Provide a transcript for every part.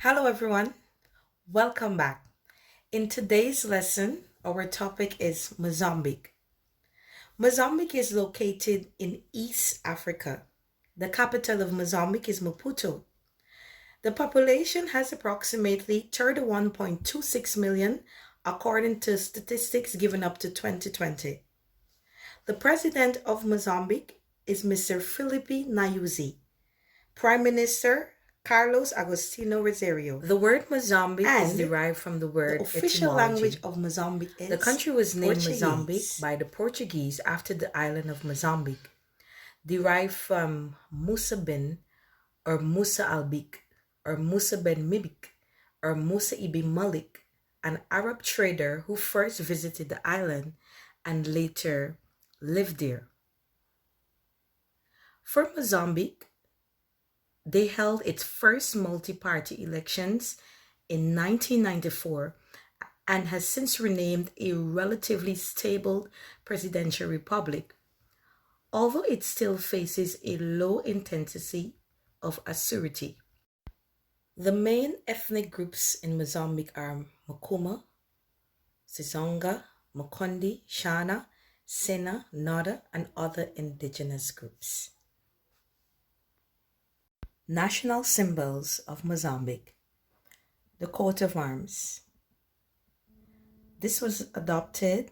Hello, everyone. Welcome back. In today's lesson, our topic is Mozambique. Mozambique is located in East Africa. The capital of Mozambique is Maputo. The population has approximately 31.26 million, according to statistics given up to 2020. The president of Mozambique is Mr. Filipe Nyusi. Prime Minister Carlos Agostinho Rosario. The word Mozambique is derived from the word the official language of Mozambique is the country was named Portuguese. Mozambique by the Portuguese after the island of Mozambique, derived from Musa bin or Musa Albik or Musa ben Mibik or Musa ibn Malik, an Arab trader who first visited the island and later lived there. For Mozambique, they held its first multi-party elections in 1994 and has since renamed a relatively stable presidential republic, although it still faces a low intensity of austerity. The main ethnic groups in Mozambique are Makuma, Sizonga, Makondi, Shana, Sena, Nada, and other indigenous groups. National symbols of Mozambique. The coat of arms. This was adopted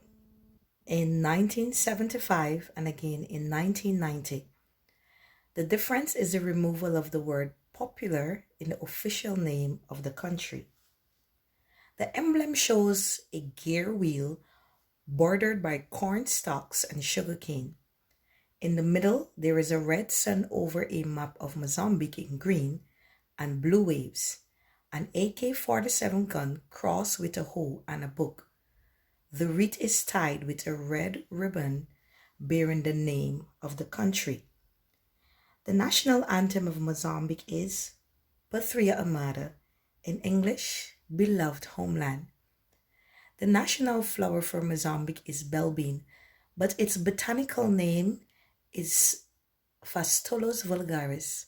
in 1975 and again in 1990. The difference is the removal of the word popular in the official name of the country. The emblem shows a gear wheel bordered by corn stalks and sugarcane. In the middle, there is a red sun over a map of Mozambique in green and blue waves, an AK-47 gun crossed with a hoe and a book. The wreath is tied with a red ribbon bearing the name of the country. The national anthem of Mozambique is Patria Amada, in English, Beloved Homeland. The national flower for Mozambique is belbean, but its botanical name is Phastolos vulgaris.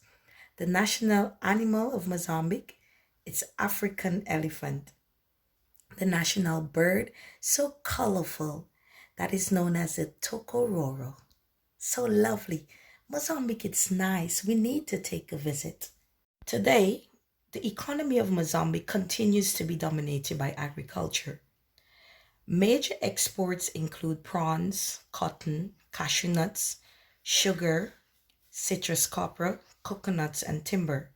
The national animal of Mozambique is African elephant. The national bird, so colorful, that is known as the tokororo. So lovely. Mozambique, it's nice. We need to take a visit. Today, the economy of Mozambique continues to be dominated by agriculture. Major exports include prawns, cotton, cashew nuts, sugar, citrus copra, coconuts, and timber.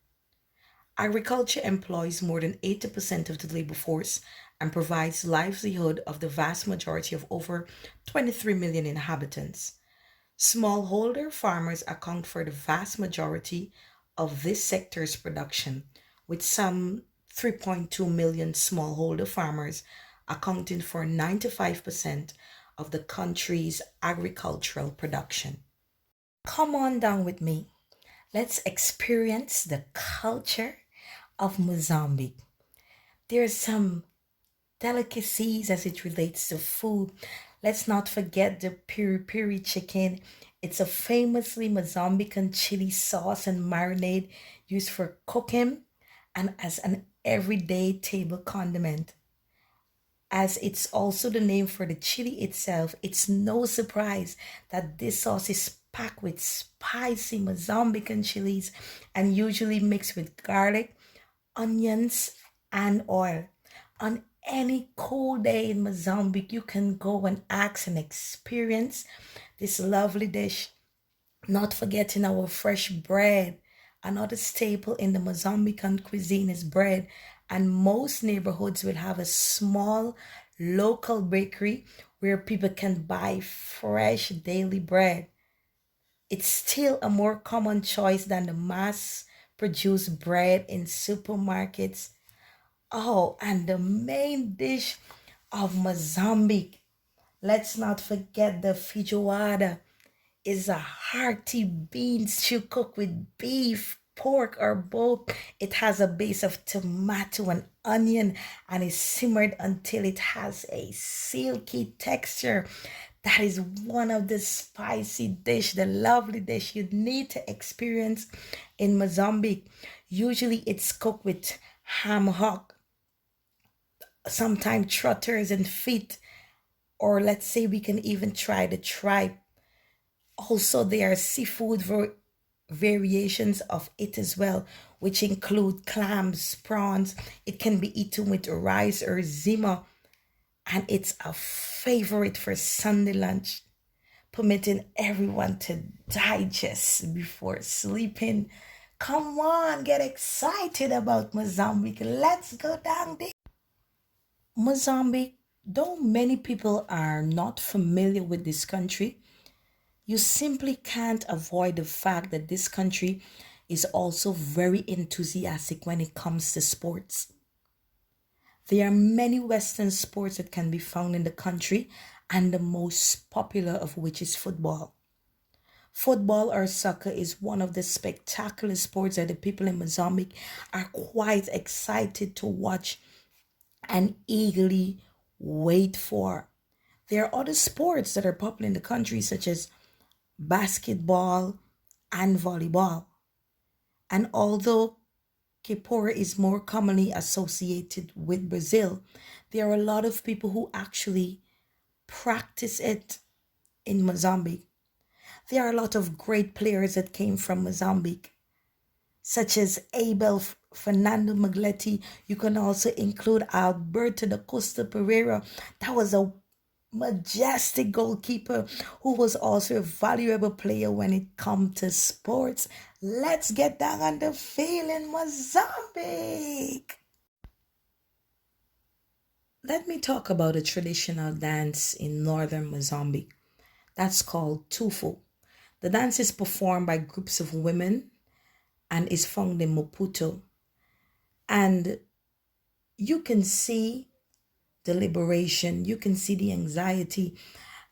Agriculture employs more than 80% of the labor force and provides livelihood of the vast majority of over 23 million inhabitants. Smallholder farmers account for the vast majority of this sector's production, with some 3.2 million smallholder farmers accounting for 95% of the country's agricultural production. Come on down with me. Let's experience the culture of Mozambique. There's some delicacies as it relates to food. Let's not forget the piri piri chicken. It's a famously Mozambican chili sauce and marinade used for cooking and as an everyday table condiment. As it's also the name for the chili itself, it's no surprise that this sauce is packed with spicy Mozambican chilies and usually mixed with garlic, onions, and oil. On any cool day in Mozambique, you can go and ask and experience this lovely dish. Not forgetting our fresh bread. Another staple in the Mozambican cuisine is bread, and most neighborhoods will have a small local bakery where people can buy fresh daily bread. It's still a more common choice than the mass produced bread in supermarkets. Oh, and the main dish of Mozambique, let's not forget the feijoada, is a hearty bean stew cooked with beef, pork, or both. It has a base of tomato and onion and is simmered until it has a silky texture. That is one of the spicy dish, the lovely dish you need to experience in Mozambique. Usually it's cooked with ham hock, sometimes trotters and feet, or let's say we can even try the tripe. Also, there are seafood variations of it as well, which include clams, prawns. It can be eaten with rice or zima, and it's a favorite for Sunday lunch, permitting everyone to digest before sleeping. Come on, get excited about Mozambique. Let's go down there. Mozambique, though many people are not familiar with this country, you simply can't avoid the fact that this country is also very enthusiastic when it comes to sports. There are many Western sports that can be found in the country, and the most popular of which is football. Football or soccer is one of the spectacular sports that the people in Mozambique are quite excited to watch and eagerly wait for. There are other sports that are popular in the country, such as basketball and volleyball. And although Capoeira is more commonly associated with Brazil, there are a lot of people who actually practice it in Mozambique. There are a lot of great players that came from Mozambique, such as Abel Fernando Magletti. You can also include Alberto da Costa Pereira. That was a majestic goalkeeper who was also a valuable player when it comes to sports. Let's get down on the field in Mozambique. Let me talk about a traditional dance in northern Mozambique. That's called tufu. The dance is performed by groups of women and is found in Maputo. And you can see the liberation, you can see the anxiety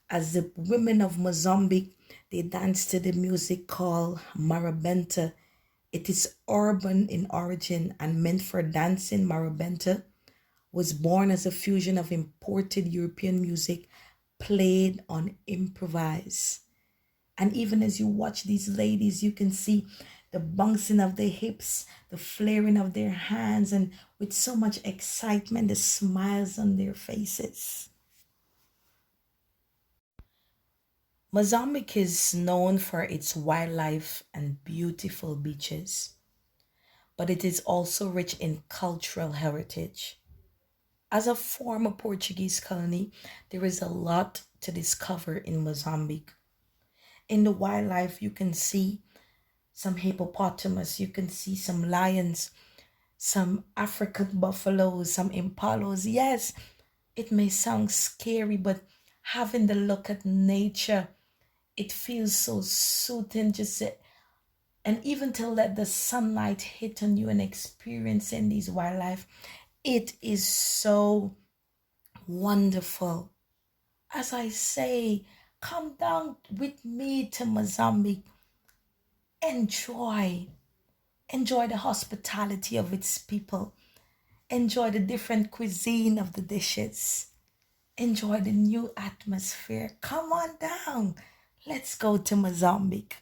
as the women of Mozambique, they dance to the music called marabenta. It is urban in origin and meant for dancing. Marabenta was born as a fusion of imported European music played on improvise. And even as you watch these ladies, you can see the bouncing of their hips, the flaring of their hands, and with so much excitement, the smiles on their faces. Mozambique is known for its wildlife and beautiful beaches, but it is also rich in cultural heritage. As a former Portuguese colony, there is a lot to discover in Mozambique. In the wildlife, you can see some hippopotamus, you can see some lions, some African buffaloes, some impalas. Yes, it may sound scary, but having the look at nature, it feels so soothing just to, and even to let the sunlight hit on you and experiencing these wildlife, it is so wonderful. As I say, come down with me to Mozambique. Enjoy. Enjoy the hospitality of its people. Enjoy the different cuisine of the dishes. Enjoy the new atmosphere. Come on down. Let's go to Mozambique.